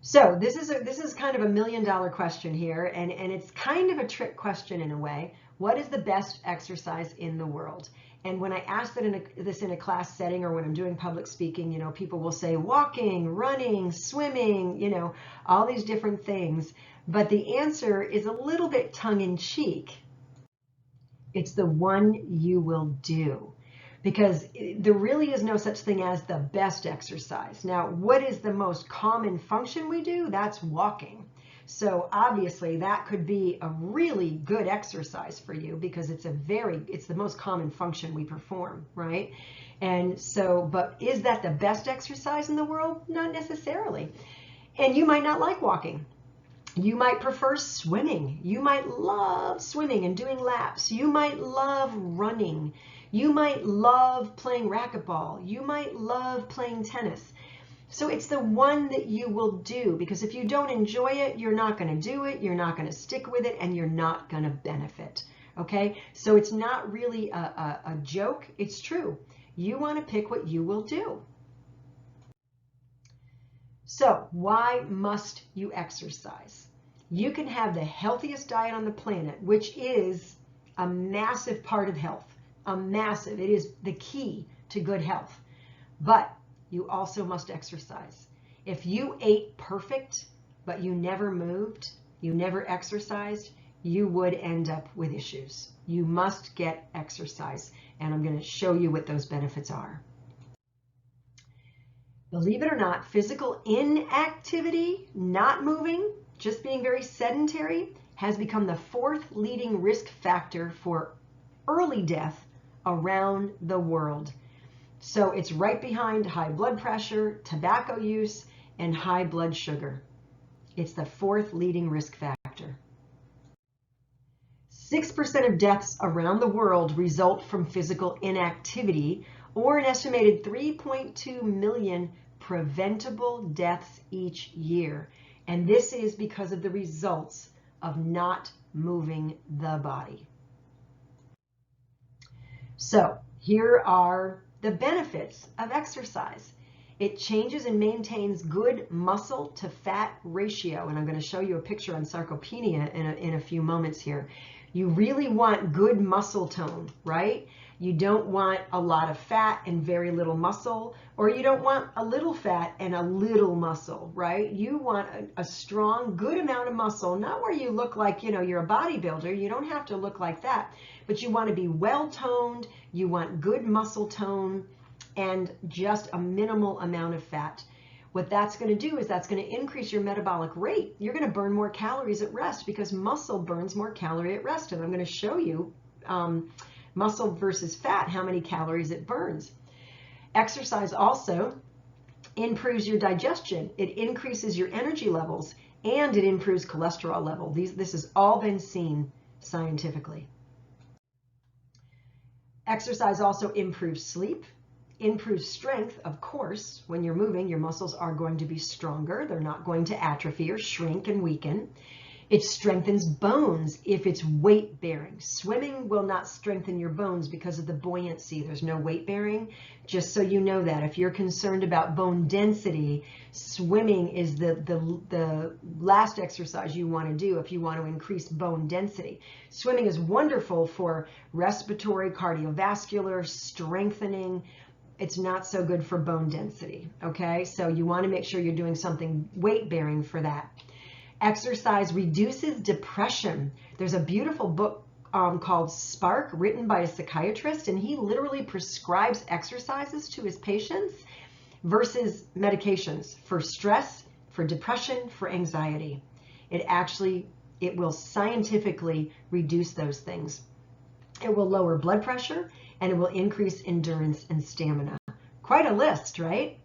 So this is kind of a $1,000,000 question here, and it's kind of a trick question in a way. What is the best exercise in the world? And when I ask this in a class setting, or when I'm doing public speaking, you know, people will say walking, running, swimming, you know, all these different things. But the answer is a little bit tongue-in-cheek. It's the one you will do. Because there really is no such thing as the best exercise. Now, what is the most common function we do? That's walking. So obviously that could be a really good exercise for you because it's the most common function we perform, right? And so, but is that the best exercise in the world? Not necessarily. And you might not like walking. You might prefer swimming. You might love swimming and doing laps. You might love running. You might love playing racquetball. You might love playing tennis. So it's the one that you will do, because if you don't enjoy it, you're not going to do it, you're not going to stick with it, and you're not going to benefit. Okay? So it's not really a joke. It's true. You want to pick what you will do. So why must you exercise? You can have the healthiest diet on the planet, which is a massive part of health. It is the key to good health. But you also must exercise. If you ate perfect, but you never moved, you never exercised, you would end up with issues. You must get exercise, and I'm going to show you what those benefits are. Believe it or not, physical inactivity, not moving, just being very sedentary, has become the 4th leading risk factor for early death around the world. So it's right behind high blood pressure, tobacco use, and high blood sugar. It's the 4th leading risk factor. 6% of deaths around the world result from physical inactivity, or an estimated 3.2 million preventable deaths each year. And this is because of the results of not moving the body. So here are the benefits of exercise. It changes and maintains good muscle to fat ratio. And I'm going to show you a picture on sarcopenia in a few moments here. You really want good muscle tone, right? You don't want a lot of fat and very little muscle, or you don't want a little fat and a little muscle, right? You want a strong, good amount of muscle, not where you look like, you know, you're a bodybuilder. You don't have to look like that, but you want to be well toned. You want good muscle tone and just a minimal amount of fat. What that's going to do is that's going to increase your metabolic rate. You're going to burn more calories at rest because muscle burns more calorie at rest. And I'm going to show you muscle versus fat, how many calories it burns. Exercise also improves your digestion. It increases your energy levels, and it improves cholesterol level. This has all been seen scientifically. Exercise also improves sleep, improves strength. Of course, when you're moving, your muscles are going to be stronger. They're not going to atrophy or shrink and weaken. It strengthens bones if it's weight bearing. Swimming will not strengthen your bones because of the buoyancy. There's no weight bearing. Just so you know that. If you're concerned about bone density, swimming is the last exercise you want to do if you want to increase bone density. Swimming is wonderful for respiratory, cardiovascular, strengthening. It's not so good for bone density, okay? So you want to make sure you're doing something weight bearing for that. Exercise reduces depression. There's a beautiful book called Spark, written by a psychiatrist, and he literally prescribes exercises to his patients versus medications for stress, for depression, for anxiety. It will scientifically reduce those things. It will lower blood pressure, and it will increase endurance and stamina. Quite a list, right?